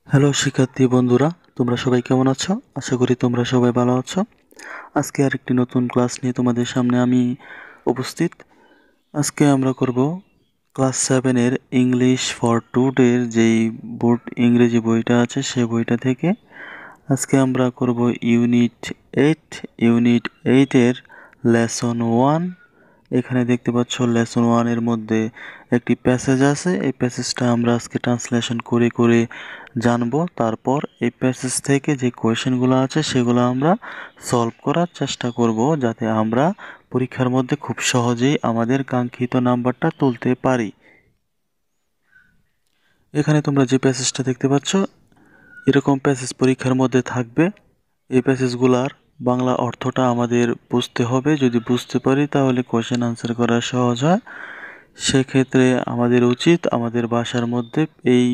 Hello শিক্ষার্থী বন্ধুরা, তোমরা সবাই কেমন আছো? আশা করি তোমরা সবাই ভালো আছো। আজকে আরেকটি নতুন ক্লাস নিয়ে তোমাদের সামনে আমি উপস্থিত। আজকে আমরা করব ক্লাস 7-এর ইংলিশ ফর টুডের যেই বোর্ড ইংরেজি বইটা আছে সে বইটা থেকে আজকে আমরা করব ইউনিট 8-এর লেসন 1। এখানে দেখতে পাচ্ছ লেসন 1-এর মধ্যে একটি প্যাসেজ আছে। এই প্যাসেজটা আমরা আজকে ট্রান্সলেশন করে করে জানবো। তারপর এই প্যাসেজ থেকে যে কোয়েশ্চেনগুলো আছে সেগুলো আমরা সলভ করার চেষ্টা করব, যাতে আমরা পরীক্ষার মধ্যে খুব সহজেই আমাদের কাঙ্ক্ষিত নাম্বারটা তুলতে পারি। এখানে তোমরা যে প্যাসেজটা দেখতে পাচ্ছ, এরকম প্যাসেজ পরীক্ষার মধ্যে থাকবে। এই প্যাসেজগুলার বাংলা অর্থটা আমাদের বুঝতে হবে। যদি বুঝতে পারি তাহলে কোয়েশ্চেন আনসার করা সহজ হয়। সেক্ষেত্রে আমাদের উচিত আমাদের বাসার মধ্যে এই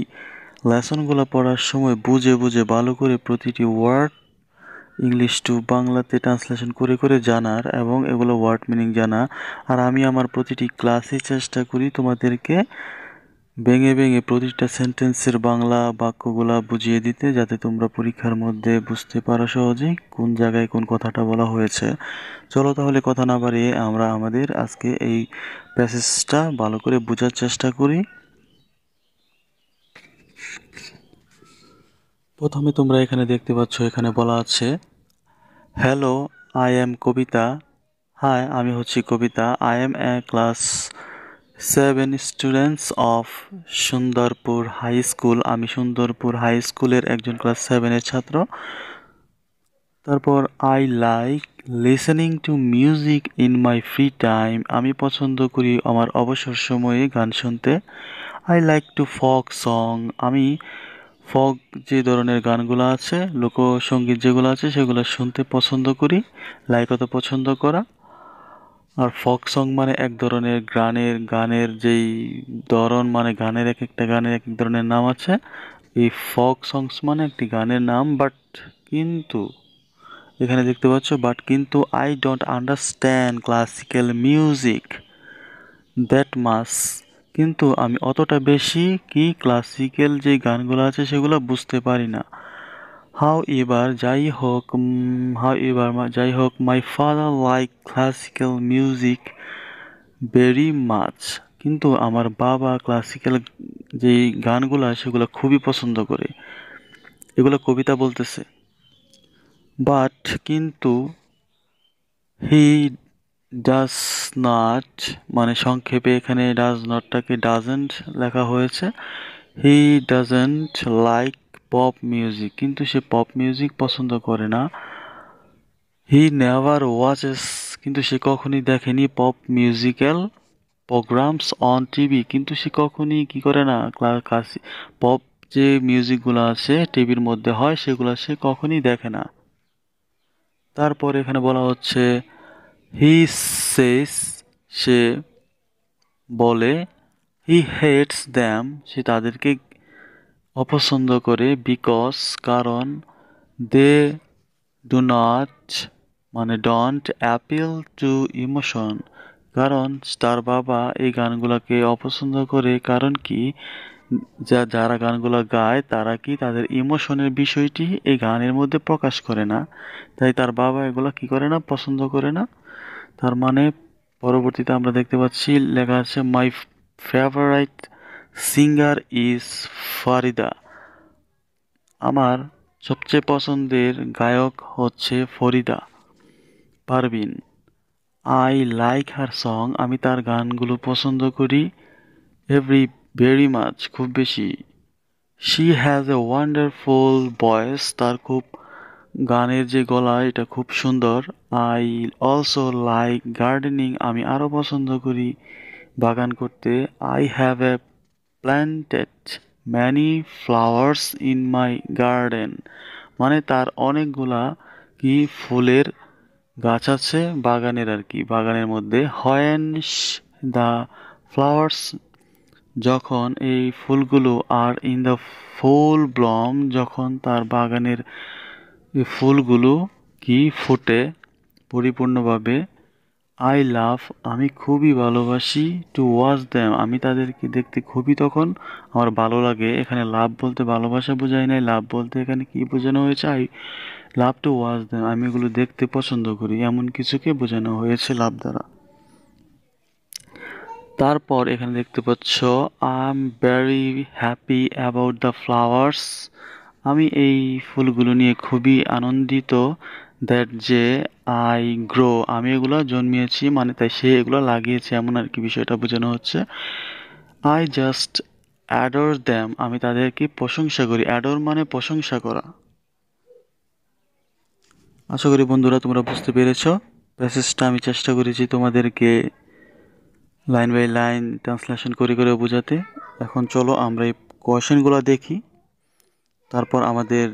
লেসনগুলো পড়ার সময় বুঝে বুঝে ভালো করে প্রতিটি ওয়ার্ড ইংলিশ টু বাংলাতে ট্রান্সলেশন করে করে জানার এবং এগুলো ওয়ার্ড মিনিং জানা। আর আমি আমার প্রতিটি ক্লাসে চেষ্টা করি তোমাদেরকে ভেঙে ভেঙে প্রতিটা সেন্টেন্সের বাংলা বাক্যগুলা বুঝিয়ে দিতে, যাতে তোমরা পরীক্ষার মধ্যে বুঝতে পারো সহজেই কোন জায়গায় কোন কথাটা বলা হয়েছে। চলো তাহলে কথা না বাড়িয়ে আমরা আমাদের আজকে এই প্যাসেজটা ভালো করে বোঝার চেষ্টা করি। প্রথমে তোমরা এখানে দেখতে পাচ্ছ, এখানে বলা আছে hello, I am Kabita. Hi, আমি হচ্ছি Kabita. I am a class 7 students of Sundarpur high school. আমি সুন্দরপুর হাই স্কুলের একজন ক্লাস 7-এর ছাত্র। তারপর I like listening to music in my free time. আমি পছন্দ করি আমার অবসর সময়ে গান শুনতে। I like to folk song. আমি ফোক যে ধরনের গানগুলো আছে, লোকসঙ্গীত যেগুলো আছে সেগুলো শুনতে পছন্দ করি। লাইক অত পছন্দ করা। আর ফোক সং মানে এক ধরনের গানের যেই ধরন, মানে গানের এক একটা গানের এক এক ধরনের নাম আছে। এই ফোক সংস মানে একটি গানের নাম। কিন্তু এখানে দেখতে পাচ্ছ কিন্তু I don't understand classical music that much. কিন্তু আমি অতটা বেশি কি ক্লাসিক্যাল যে গানগুলো আছে সেগুলো বুঝতে পারি না। যাই হোক my father like classical music very much. কিন্তু আমার বাবা ক্লাসিক্যাল যেই গানগুলো সেগুলো খুবই পছন্দ করে। এগুলো কবিতা বলতেছে। কিন্তু হি ডাজ নট, মানে সংক্ষেপে এখানে ডাজ নটটাকে ডাজেন্ট লেখা হয়েছে। He doesn't like pop music. কিন্তু সে পপ মিউজিক পছন্দ করে না। হি নেভার ওয়াচেস, কিন্তু সে কখনই দেখেনি pop musical programs on TV. কিন্তু সে কখনই কি করে না, পপ যে মিউজিকগুলো আছে টিভির মধ্যে হয় সেগুলো সে কখনই দেখে না। তারপর এখানে বলা হচ্ছে হি সেস, সে বলে, হি হেটস দ্যাম, সে তাদেরকে অপছন্দ করে, বিকজ কারণ, দে ডু নট, মানে ডন্ট অ্যাপিল টু ইমোশন, কারণ তার বাবা এই গানগুলোকে অপছন্দ করে। কারণ কি, যারা গানগুলো গায় তারা কি তাদের ইমোশনের বিষয়টি এই গানের মধ্যে প্রকাশ করে না, তাই তার বাবা এগুলো কি করে না, পছন্দ করে না। তার মানে পরবর্তীতে আমরা দেখতে পাচ্ছি লেখা আছে my favourite singer is Farida. আমার সবচেয়ে পছন্দের গায়ক হচ্ছে Farida Parveen. I like her song, আমি তার গানগুলো পছন্দ করি। ভেরি মাচ, খুব বেশি। She has a wonderful voice, তার খুব গানের যে গলা এটা খুব সুন্দর। আই অলসো লাইক গার্ডেনিং, আমি আরও পছন্দ করি বাগান করতে। I have a planted many flowers in my garden, মানে তার অনেকগুলা কি ফুলের গাছ আছে বাগানের, আর কি বাগানের মধ্যে। হোয়েন দ্য ফ্লাওয়ার্স, যখন এই ফুলগুলো, আর ইন দ্য ফুল ব্লম, যখন তার বাগানের এই ফুলগুলো কি ফুটে পরিপূর্ণভাবে। আই লাভ, আমি খুবই ভালোবাসি, টু ওয়াচ দ্যাম, আমি তাদেরকে দেখতে খুবই তখন আমার ভালো লাগে। এখানে লাভ বলতে ভালোবাসা বোঝায় নাই, লাভ বলতে এখানে কি বোঝানো হয়েছে, I love to watch them, আমি এগুলো দেখতে পছন্দ করি, এমন কিছুকে বোঝানো হয়েছে লাভ দ্বারা। তারপর এখানে দেখতে পাচ্ছ I am very happy about the flowers, আমি এই ফুলগুলো নিয়ে খুবই আনন্দিত, দ্যাট যে আই গ্রো, আমি এগুলো জন্মিয়েছি মানে তাই সে এগুলো লাগিয়েছে এমন আর কি বিষয়টা বোঝানো হচ্ছে। আই জাস্ট অ্যাডোর দ্যাম, আমি তাদেরকে প্রশংসা করি, অ্যাডোর মানে প্রশংসা করা। আশা করি বন্ধুরা তোমরা বুঝতে পেরেছো। প্যাসেজটা আমি চেষ্টা করেছি তোমাদেরকে লাইন বাই লাইন ট্রান্সলেশন করে করে বোঝাতে। এখন চলো আমরা এই কোয়েশ্চেনগুলো দেখি, তারপর আমাদের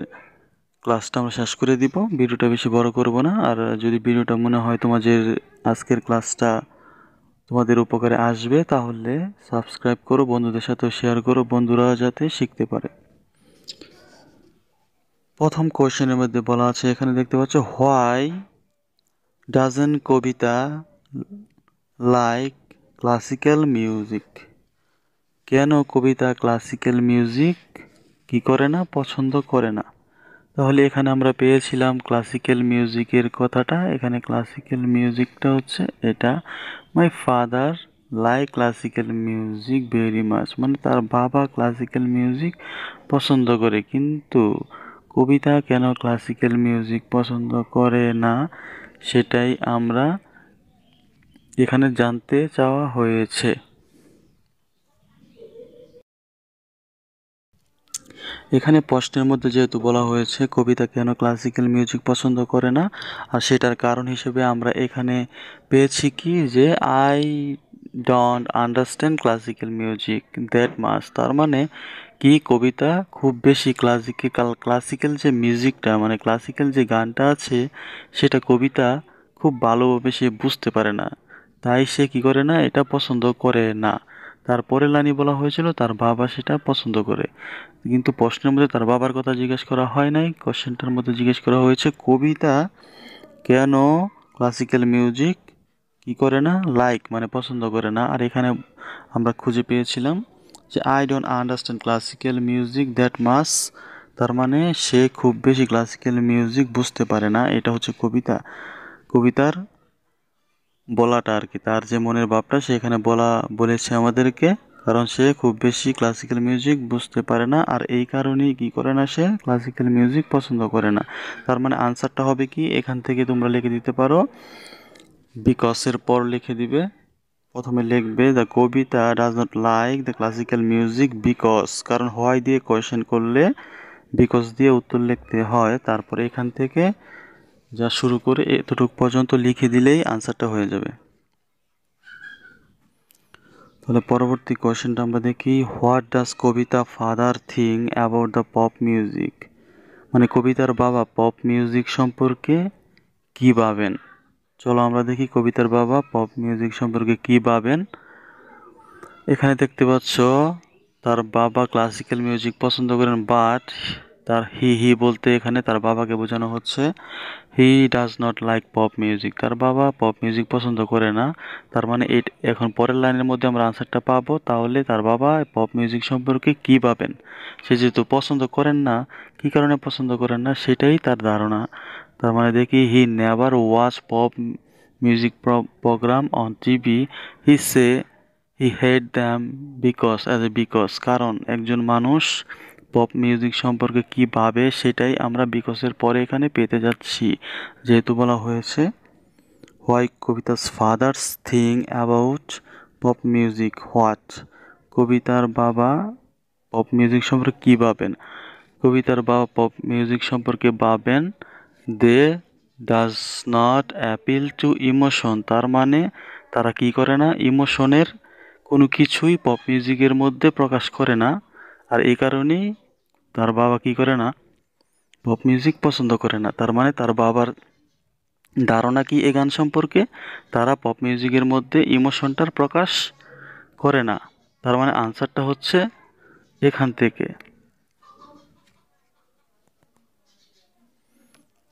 ক্লাসটা আমরা শেষ করে দিব। ভিডিওটা বেশি বড় করব না। আর যদি ভিডিওটা মনে হয় তোমাদের আজকের ক্লাসটা তোমাদের উপকারে আসবে তাহলে সাবস্ক্রাইব করো, বন্ধুদের সাথে শেয়ার করো, বন্ধুরা যাতে শিখতে পারে। প্রথম কোয়েশ্চেনের মধ্যে বলা আছে, এখানে দেখতে পাচ্ছ why doesn't Kabita like classical music, কেন কবিতা ক্লাসিক্যাল মিউজিক কি করে না, পছন্দ করে না। তাহলে এখানে আমরা পেয়েছিলাম ক্লাসিক্যাল মিউজিকের কথাটা, এখানে ক্লাসিক্যাল মিউজিকটা হচ্ছে এটা, my father like classical music very much, মানে তার বাবা ক্লাসিক্যাল মিউজিক পছন্দ করে, কিন্তু কবিতা কেন ক্লাসিক্যাল মিউজিক পছন্দ করে না সেটাই আমরা এখানে জানতে চাওয়া হয়েছে। এখানে প্রশ্নের মধ্যে যেহেতু বলা হয়েছে কবিতা কেন ক্লাসিক্যাল মিউজিক পছন্দ করে না, আর সেটার কারণ হিসেবে আমরা এখানে পেয়েছি কি যে I don't understand classical music that much, তার মানে কি কবিতা খুব বেশি ক্লাসিক্যাল যে মিউজিকটা মানে ক্লাসিক্যাল যে গানটা আছে সেটা কবিতা খুব ভালোভাবে সে বুঝতে পারে না, তাই সে কি করে না, এটা পছন্দ করে না। তারপরে লাইনে বলা হয়েছিল তার বাবা সেটা পছন্দ করে, কিন্তু প্রশ্নের মধ্যে তার বাবার কথা জিজ্ঞেস করা হয় নাই, কোশ্চেনটার মধ্যে জিজ্ঞেস করা হয়েছে কবিতা কেন ক্লাসিক্যাল মিউজিক কি করে না, লাইক মানে পছন্দ করে না। আর এখানে আমরা খুঁজে পেয়েছিলাম যে I don't understand classical music that much, তার মানে সে খুব বেশি ক্লাসিক্যাল মিউজিক বুঝতে পারে না, এটা হচ্ছে কবিতার বলাটা আর কি, তার যে মনের ভাবটা সে এখানে বলেছে আমাদেরকে, কারণ সে খুব বেশি ক্লাসিক্যাল মিউজিক বুঝতে পারে না, আর এই কারণেই কি করে না, সে ক্লাসিক্যাল মিউজিক পছন্দ করে না। তার মানে আনসারটা হবে কি, এখান থেকে তোমরা লিখে দিতে পারো বিকজের পর লিখে দিবে, প্রথমে লিখবে the Kabita does not like the classical music because, কারণ হোয়াই দিয়ে কোয়েশ্চেন করলে বিকজ দিয়ে উত্তর লিখতে হয়, তারপরে এখান থেকে যা শুরু করে এতটুকু পর্যন্ত লিখে দিলেই আনসারটা হয়ে যাবে। তাহলে পরবর্তী কোয়েশ্চেনটা আমরা দেখি, what does Kabita father think about the pop music, মানে কবিতার বাবা পপ মিউজিক সম্পর্কে কি ভাবেন। চলো আমরা দেখি কবিতার বাবা পপ মিউজিক সম্পর্কে কি ভাবেন। এখানে দেখতে পাচ্ছ তার বাবা ক্লাসিক্যাল মিউজিক পছন্দ করেন, বাট তার হি বলতে এখানে তার বাবাকে বোঝানো হচ্ছে, he does not like pop music, তার বাবা পপ মিউজিক পছন্দ করে না। তার মানে এখন পরের লাইনের মধ্যে আমরা আনসারটা পাবো, তাহলে তার বাবা পপ মিউজিক সম্পর্কে কি ভাবেন, সে যেহেতু পছন্দ করেন না, কি কারণে পছন্দ করেন না সেটাই তার ধারণা। তার মানে দেখি he never watch pop music programme on TV, he hate them because, কারণ একজন মানুষ পপ মিউজিক সম্পর্কে কি ভাবে সেটাই আমরা বিকজের পরে এখানে পেতে যাচ্ছি, যেহেতু বলা হয়েছে why Kabita's father's thing about pop music, what কবিতার বাবা পপ মিউজিক সম্পর্কে কি ভাবেন, কবিতার বাবা পপ মিউজিক সম্পর্কে ভাবেন they does not appeal to emotion, তার মানে তারা কি করে না, ইমোশনের কোনো কিছুই পপ মিউজিকের মধ্যে প্রকাশ করে না, আর এই কারণেই তার বাবা কি করে না, পপ মিউজিক পছন্দ করে না। তার মানে তার বাবার ধারণা কি এই গান সম্পর্কে, তারা পপ মিউজিকের মধ্যে ইমোশনটার প্রকাশ করে না। তার মানে আনসারটা হচ্ছে এখান থেকে,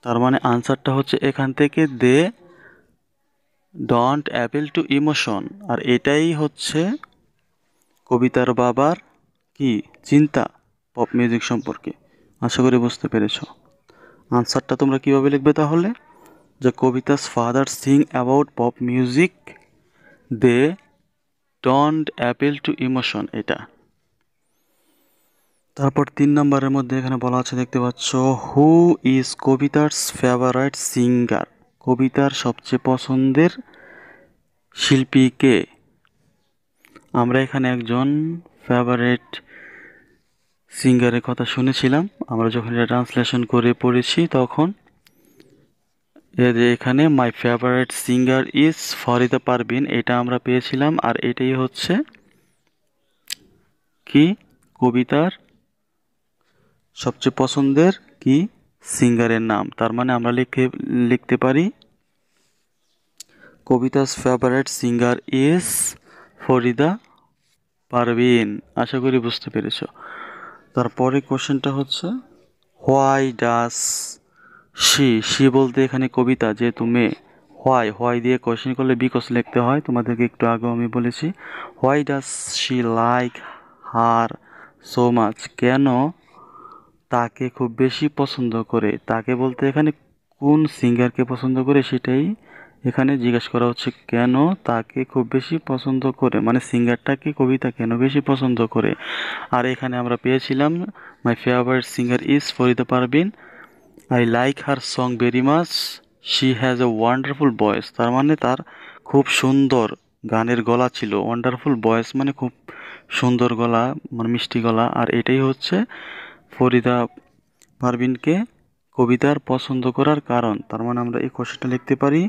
তার মানে আনসারটা হচ্ছে এখান থেকে they don't appeal to emotion, আর এটাই হচ্ছে কবিতার বাবার কি চিন্তা পপ মিউজিক সম্পর্কে। আশা করি বুঝতে পেরেছো। আনসারটা তোমরা কিভাবে লিখবে তাহলে, যে Kabita's father sing about pop music, they don't appeal to emotion, এটা। তারপর 3 নম্বরের মধ্যে এখানে বলা আছে, দেখতে পাচ্ছ, হু ইজ কবিতার ফেভারাইট সিঙ্গার, কবিতার সবচেয়ে পছন্দের শিল্পী কে। আমরা এখানে একজন ফেভারিট সিঙ্গারের কথা শুনেছিলাম, আমরা যখন এটা ট্রান্সলেশন করে পড়েছি তখন এখানে my favourite singer is Farida Parveen, এটা আমরা পেয়েছিলাম। আর এটাই হচ্ছে কি কবিতার সবচেয়ে পছন্দের কি সিঙ্গারের নাম। তার মানে আমরা লিখতে পারি Kabita's favourite singer is Farida Parvin. আশা করি বুঝতে পেরেছ। তারপরে কোশ্চেনটা হচ্ছে, হোয়াই ডাস শি বলতে এখানে কবিতা, যেহেতু মেয়ে, হোয়াই দিয়ে কোশ্চেন করলে বিকজ লিখতে হয়, তোমাদেরকে একটু আগেও আমি বলেছি। Why does she like her so much, কেন তাকে খুব বেশি পছন্দ করে। তাকে বলতে এখানে কোন সিঙ্গারকে পছন্দ করে সেটাই এখানে জিজ্ঞেস করা হচ্ছে, কেন তাকে খুব বেশি পছন্দ করে, মানে সিঙ্গারটাকে কবিতা কেন বেশি পছন্দ করে। আর এখানে আমরা পেয়েছিলাম my favourite singer is Farida Parveen, I like her song very much, she has a wonderful voice, তার মানে তার খুব সুন্দর গানের গলা ছিল। ওয়ান্ডারফুল ভয়েস মানে খুব সুন্দর গলা, মানে মিষ্টি গলা। আর এটাই হচ্ছে ফরিদা পারভিনকে কবিতার পছন্দ করার কারণ। তার মানে আমরা এই কোশ্চেনটা লিখতে পারি,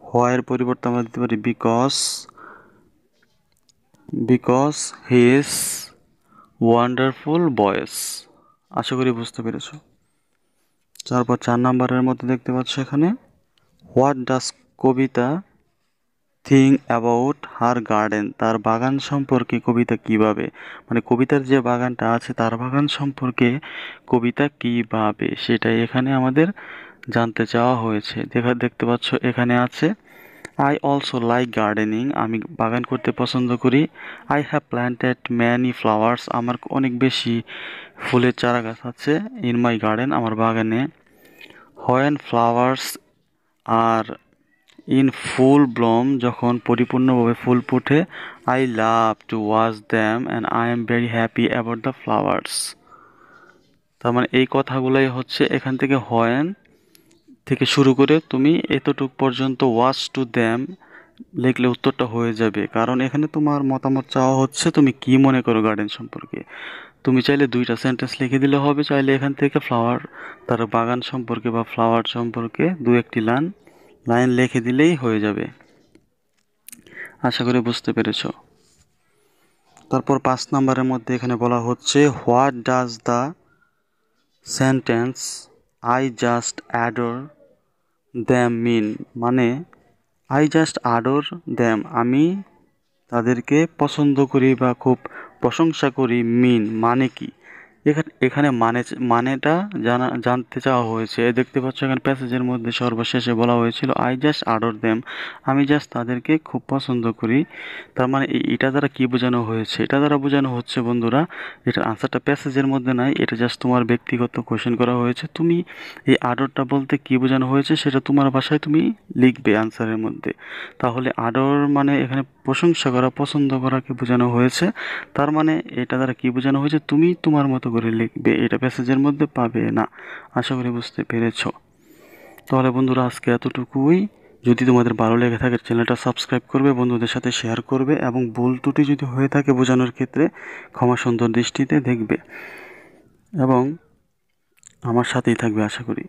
হোয়াইয়ের পরিবর্তে আমরা দিতে পারি বিকজ হিজ ওয়ান্ডারফুল ভয়েস। আশা করি বুঝতে পেরেছো। তারপর 4 নম্বরের মধ্যে দেখতে পাচ্ছ এখানে, what does Kavita think about her garden, তার বাগান সম্পর্কে কবিতা কিভাবে, মানে কবিতার যে বাগানটা আছে তার বাগান সম্পর্কে কবিতা কিভাবে, সেটাই এখানে আমাদের জানতে চাওয়া হয়েছে। দেখতে পাচ্ছ এখানে আছে, আই অলসো লাইক গার্ডেনিং, আমি বাগান করতে পছন্দ করি। I have planted many flowers, আমার অনেক বেশি ফুলের চারা গাছ আছে। ইন মাই গার্ডেন, আমার বাগানে। When flowers are in full bloom, যখন পরিপূর্ণভাবে ফুল ফুটে। I love to watch them and I am very happy about the flowers. তার মানে এই কথাগুলোই হচ্ছে এখান থেকে হোয়েন থেকে শুরু করে তুমি এতটুক পর্যন্ত ওয়াচ টু দ্যাম লিখলে উত্তরটা হয়ে যাবে। কারণ এখানে তোমার মতামত চাওয়া হচ্ছে তুমি কি মনে করো গার্ডেন সম্পর্কে। তুমি চাইলে 2টা সেন্টেন্স লিখে দিলে হবে, চাইলে এখান থেকে তার বাগান সম্পর্কে বা ফ্লাওয়ার সম্পর্কে 2-1টি লাইন লিখে দিলেই হয়ে যাবে। আশা করি বুঝতে পেরেছো। তারপর 5 নম্বরের মধ্যে এখানে বলা হচ্ছে, what does the sentence I just adore them mean, মানে আই জাস্ট অ্যাডোর দ্যাম, আমি তাদেরকে পছন্দ করি বা খুব প্রশংসা করি, মিন মানে কি। এখানে মানেটা জানতে চাওয়া হয়েছে। দেখতে পাচ্ছ এখানে প্যাসেজের মধ্যে সর্বশেষে বলা হয়েছিল আই জাস্ট অ্যাডোর দেম, আমি জাস্ট তাদেরকে খুব পছন্দ করি। তার মানে এটা দ্বারা কি বোঝানো হয়েছে, এটা দ্বারা বোঝানো হচ্ছে বন্ধুরা, এটার আনসারটা প্যাসেজের মধ্যে নাই, এটা জাস্ট তোমার ব্যক্তিগত কোশ্চেন করা হয়েছে। তুমি এই আডরটা বলতে কি বোঝানো হয়েছে সেটা তোমার ভাষায় তুমি লিখবে আনসারের মধ্যে। তাহলে আডর মানে এখানে প্রশংসা করা, পছন্দ করাকে বোঝানো হয়েছে। তার মানে এটা দ্বারা কি বোঝানো হয়েছে, তুমি তোমার মতো করে লিখবে, এটা প্যাসেজের মধ্যে পাবে না। আশা করি বুঝতে পেরেছো। তাহলে বন্ধুরা আজকে এতটুকুই। যদি তোমাদের ভালো লেগে থাকে চ্যানেলটা সাবস্ক্রাইব করবে, বন্ধুদের সাথে শেয়ার করবে, এবং ভুল ত্রুটি যদি হয়ে থাকে বোঝানোর ক্ষেত্রে ক্ষমা সুন্দর দৃষ্টিতে দেখবে, এবং আমার সাথেই থাকবে আশা করি।